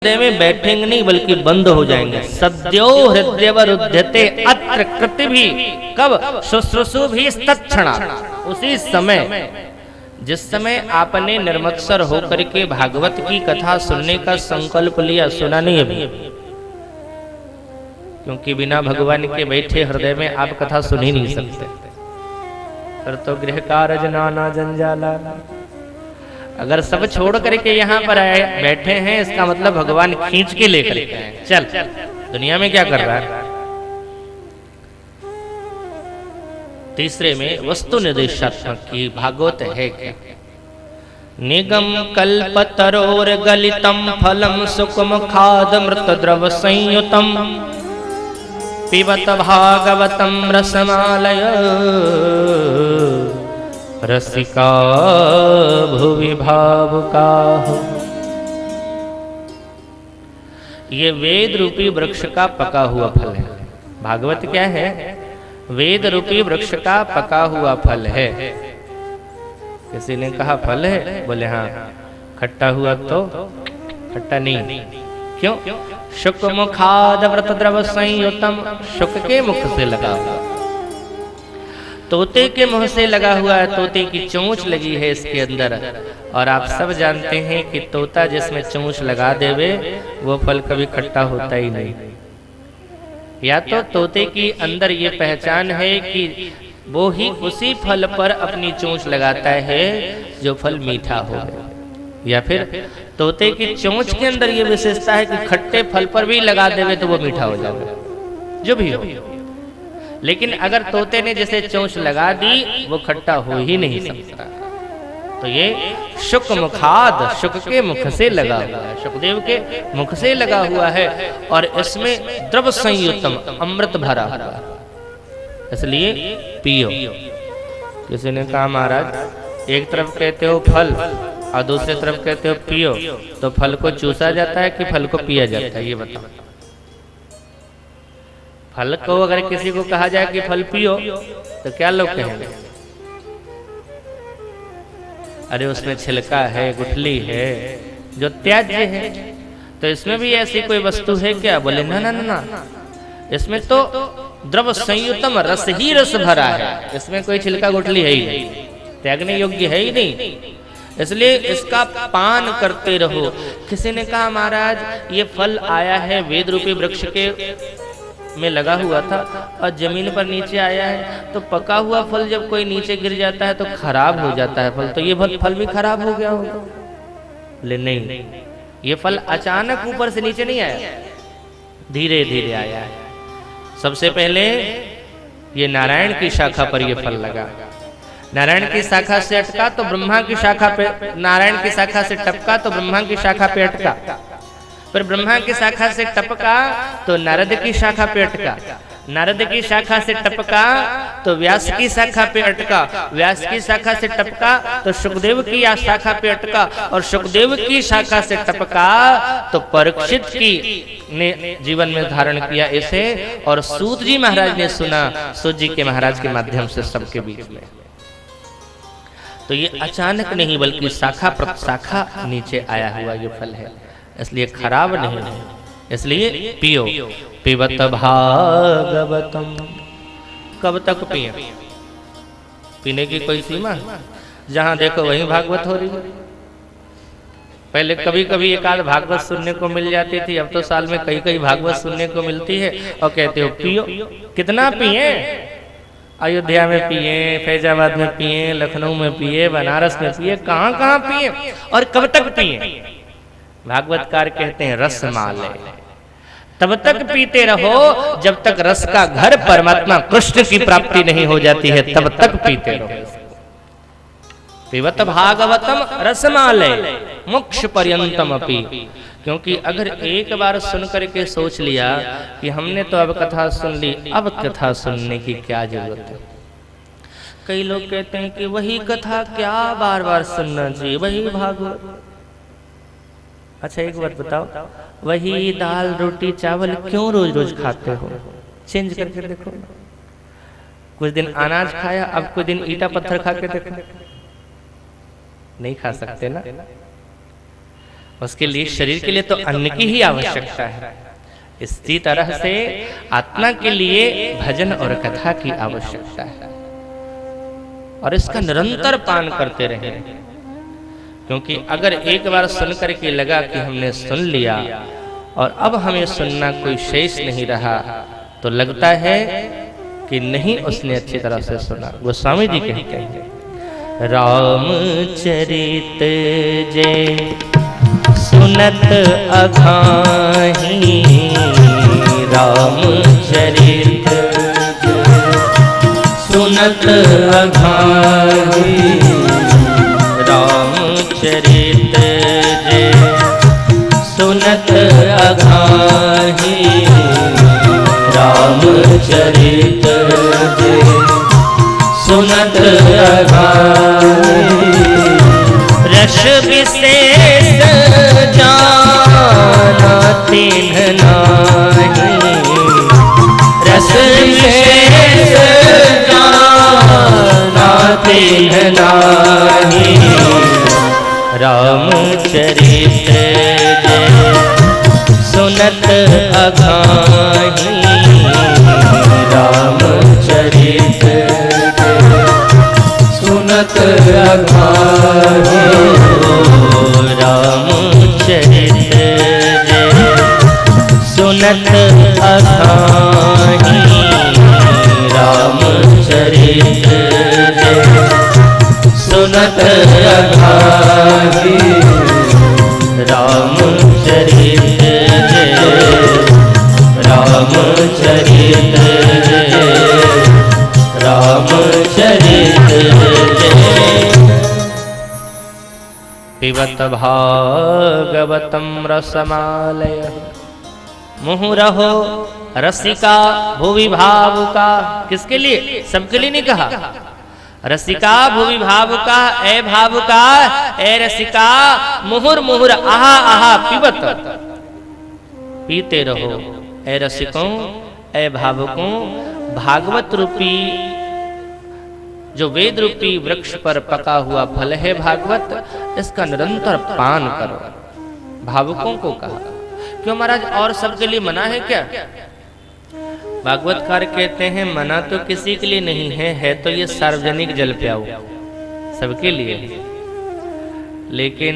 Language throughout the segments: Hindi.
हृदय में बैठेंगे नहीं बल्कि बंद हो जाएंगे। सद्यो हृदयवरुध्यते अत्र कृति भी कब शुश्रूषु भी तत्क्षणा, उसी समय जिस समय आपने निर्मत्सर होकर के भागवत की कथा सुनने का संकल्प लिया, सुना नहीं अभी, क्योंकि बिना भगवान के बैठे हृदय में आप कथा सुन ही नहीं सकते। फिर तो गृह कारज नाना जंजाला। अगर सब छोड़ करके यहाँ पर आए बैठे हैं, इसका मतलब भगवान खींच के लेकर के आए। चल दुनिया में क्या कर रहा है। तीसरे में वस्तु निर्देशात्मक की भागवत है क्या। निगम कल्पतरोर गलितम फलम सुकुम खाद मृत द्रव संयुतम पिबत भागवतम रसमालय रसिका भुवि भावुका। ये वेद रूपी वृक्ष का पका हुआ फल है। भागवत क्या है? वेद रूपी वृक्ष का पका हुआ फल है। किसी ने कहा फल है, बोले हाँ। खट्टा हुआ तो खट्टा नहीं, क्यों? शुक मुखाद व्रत द्रव संयुतम, शुक के मुख से लगा हुआ, तोते के मुंह से लगा हुआ है, तोते की चोंच लगी है इसके अंदर। और आप सब जानते हैं कि तोता जिसमें चोंच लगा देवे वो फल कभी खट्टा होता ही नहीं। या तो तोते की अंदर ये पहचान है कि वो ही उसी फल पर अपनी चोंच लगाता है जो फल मीठा हो, या फिर तोते की चोंच के अंदर ये विशेषता है कि खट्टे फल पर भी लगा देवे तो वो मीठा हो जाएगा, जो भी हो। लेकिन अगर तोते ने जैसे चोंच लगा दी वो खट्टा हो ही नहीं सकता। तो ये शुक मुखाद, शुक के मुख से लगा हुआ है, शुकदेव के मुख से लगा हुआ है, और इसमें द्रव संयुतम, अमृत भरा हुआ है, इसलिए पियो। किसी ने कहा महाराज एक तरफ कहते हो फल और दूसरी तरफ कहते हो पियो, तो फल को चूसा जाता है कि फल को पिया जाता है, ये बताओ। फल को अगर किसी को कहा जाए कि फल पियो तो क्या लोग कहेंगे? अरे उसमें छिलका है, गुठली है, जो त्याज्य है। तो इसमें भी ऐसी कोई वस्तु है क्या? बोले ना ना ना, इसमें तो द्रव संयुतम, रस ही रस भरा है, इसमें कोई छिलका गुठली है ही नहीं, त्यागने योग्य है ही नहीं, इसलिए इसका पान करते रहो। किसी ने कहा महाराज ये फल आया है वेद रूपी वृक्ष के में लगा हुआ था और जमीन पर नीचे आया है, तो पका हुआ फल जब कोई नीचे गिर जाता है तो खराब हो जाता है फल, तो ये फल भी खराब हो गया होगा। लेकिन नहीं, ये फल अचानक ऊपर से नीचे नहीं आया, धीरे धीरे आया है। सबसे पहले ये नारायण की शाखा पर ये फल लगा, नारायण की शाखा से अटका तो ब्रह्मा की शाखा पे, नारायण की शाखा से टपका तो ब्रह्मा की शाखा पे अटका, फिर ब्रह्मा की शाखा से टपका तो नारद की शाखा पे अटका, नारद की शाखा से टपका तो व्यास की शाखा पे अटका, व्यास की शाखा से टपका तो सुखदेव की शाखा पे अटका, और सुखदेव की शाखा से टपका तो परीक्षित की ने जीवन में धारण किया इसे, और सूत जी महाराज ने सुना, सूत जी के महाराज के माध्यम से सबके बीच में। तो ये अचानक नहीं बल्कि शाखा प्रशाखा नीचे आया हुआ ये फल है, इसलिए खराब नहीं है, इसलिए पियो। पिबत भागवतम, कब तक पिए? पीने की कोई सीमा? जहां देखो वहीं भागवत हो रही है। पहले कभी कभी एक आध भागवत सुनने को मिल जाती थी, अब तो साल में कई कई भागवत सुनने को मिलती है, और कहते हो पियो। कितना पिए? अयोध्या में पिए, फैजाबाद में पिए, लखनऊ में पिए, बनारस में पिए, कहां कहां पिए और कब तक पिए? भागवतकार कहते हैं रसमालय, तब तक पीते रहो जब तक रस का घर परमात्मा कृष्ण की प्राप्ति नहीं हो जाती है, तब तक पीते रहो। पिबत भागवतम रसमालय मोक्ष पर्यंतम अपि। क्योंकि अगर एक बार सुन करके सोच लिया कि हमने तो अब कथा सुन ली, अब कथा सुनने की क्या जरूरत है। कई लोग कहते हैं कि वही कथा क्या बार बार सुनना चाहिए, वही भागवत। अच्छा एक बात बताओ, वही दाल रोटी चावल क्यों रोज रोज खाते हो? चेंज करके देखो। कुछ दिन अनाज खाया, अब कुछ दिन ईटा पत्थर खा के देखो, नहीं खा सकते ना। उसके लिए शरीर के लिए तो अन्न की ही आवश्यकता है। इसी तरह से आत्मा के लिए भजन और कथा की आवश्यकता है और इसका निरंतर पान करते रहें, क्योंकि अगर एक बार सुन करके लगा कि हमने सुन लिया और अब हमें सुनना कोई शेष नहीं रहा, तो लगता है कि नहीं उसने अच्छी तरह से सुना। गोस्वामी जी कहते हैं, रामचरित जे सुनत अघाही, रामचरित सुनत अघाही, रामचरित जे सुनत अघाही, रामचरित जे सुनत अघाही, रस विशेष जाना तिन्ह नाही, रस विशेष जाना तिन्ह नाही, रामचरित जे सुनत अघाही, रामचरित सुनत अघाही, रामचरित जे सुनत अघाही, रामचरित जे सुनत अघाही, रामचरित जे रामचरित जे रामचरित जे पिबत भागवतं रसमालयः मुहुरहो रसिका भुवि भावुका। किसके लिए? सबके लिए नहीं कहा। रसिका भुवि भावुका, ए भावुका, ए रसिका, मुहुर मुहुर आहा आहा पिबत, पीते रहो। ए रसिकों, ए भावुकों, भागवत रूपी जो वेद रूपी वृक्ष पर पका हुआ फल है भागवत, इसका निरंतर पान करो। भावुकों को कहा, क्यों महाराज और सबके लिए मना है क्या? भागवतकार कहते हैं मना तो किसी के लिए नहीं है तो ये सार्वजनिक जल प्याओ, सबके लिए, लेकिन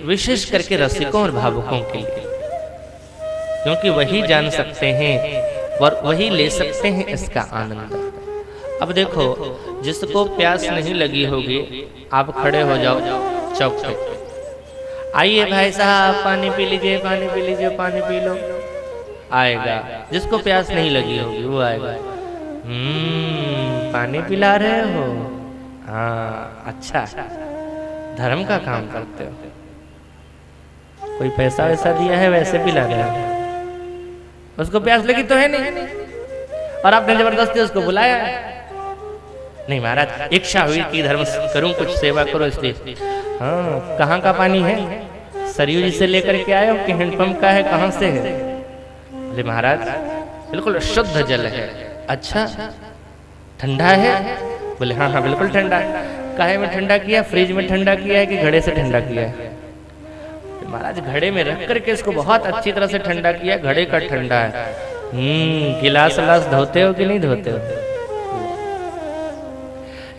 विशेष करके रसिकों और भावुकों के लिए, क्योंकि वही जान सकते हैं और वही ले सकते हैं इसका आनंद। अब देखो, जिसको प्यास नहीं लगी होगी, आप खड़े हो जाओ चौक पे, आइए भाई साहब पानी पी लीजिए, पानी पी लीजिए, पानी पी लो, आएगा। जिसको प्यास नहीं लगी होगी वो आएगा, पानी पिला रहे हो, हाँ अच्छा, धर्म का काम करते हो, कोई पैसा वैसा दिया है वैसे पिला रहे हो, उसको प्यास लगी तो है नहीं, और आपने जबरदस्ती उसको बुलाया। नहीं महाराज, इच्छा हुई कि धर्म करूं, कुछ सेवा करो इसलिए। हाँ, कहाँ का पानी है? सरयू जी से लेकर के आए हो कि हैंडपंप का है, कहाँ से है? बोले महाराज बिल्कुल शुद्ध जल है। अच्छा, ठंडा है? बोले हाँ हाँ बिल्कुल ठंडा है। काहे में ठंडा किया? फ्रिज में ठंडा किया है कि घड़े से ठंडा किया है? महाराज घड़े में रख करके इसको बहुत अच्छी तरह से ठंडा किया, घड़े का ठंडा है। गिलास विलास धोते हो कि नहीं धोते हो?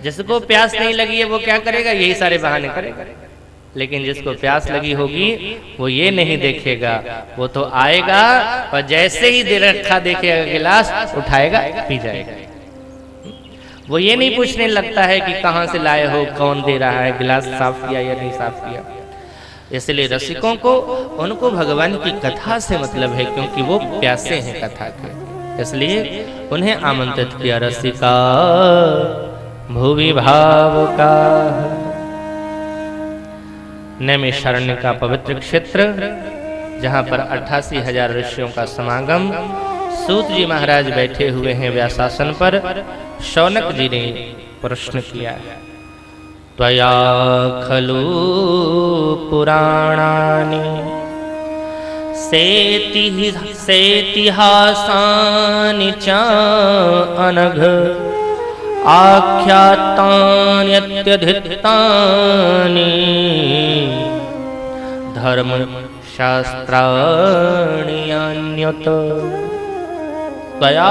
जिसको प्यास नहीं लगी है वो क्या करेगा? यही सारे बहाने करेगा। लेकिन जिसको प्यास लगी होगी वो ये नहीं देखेगा, वो तो आएगा और जैसे ही दे रखा देखेगा गिलास, उठाएगा पी जाएगा। वो ये नहीं पूछने लगता है कि कहाँ से लाए हो, कौन दे रहा है, गिलास साफ किया या नहीं साफ किया। इसलिए रसिकों को, उनको भगवान की कथा से मतलब है, क्योंकि वो प्यासे हैं कथा के, इसलिए उन्हें आमंत्रित किया। रसिका भुवि भावुका। नैमिषारण्य का पवित्र क्षेत्र, जहाँ पर 88,000 ऋषियों का समागम, सूत जी महाराज बैठे हुए हैं व्यासासन पर। शौनक जी ने प्रश्न किया, त्वया खलु पुराणानि सेतिहासानि च अनघ आख्यातान्यत्यधिष्ठानि धर्म शास्त्राणि अन्यत् त्वया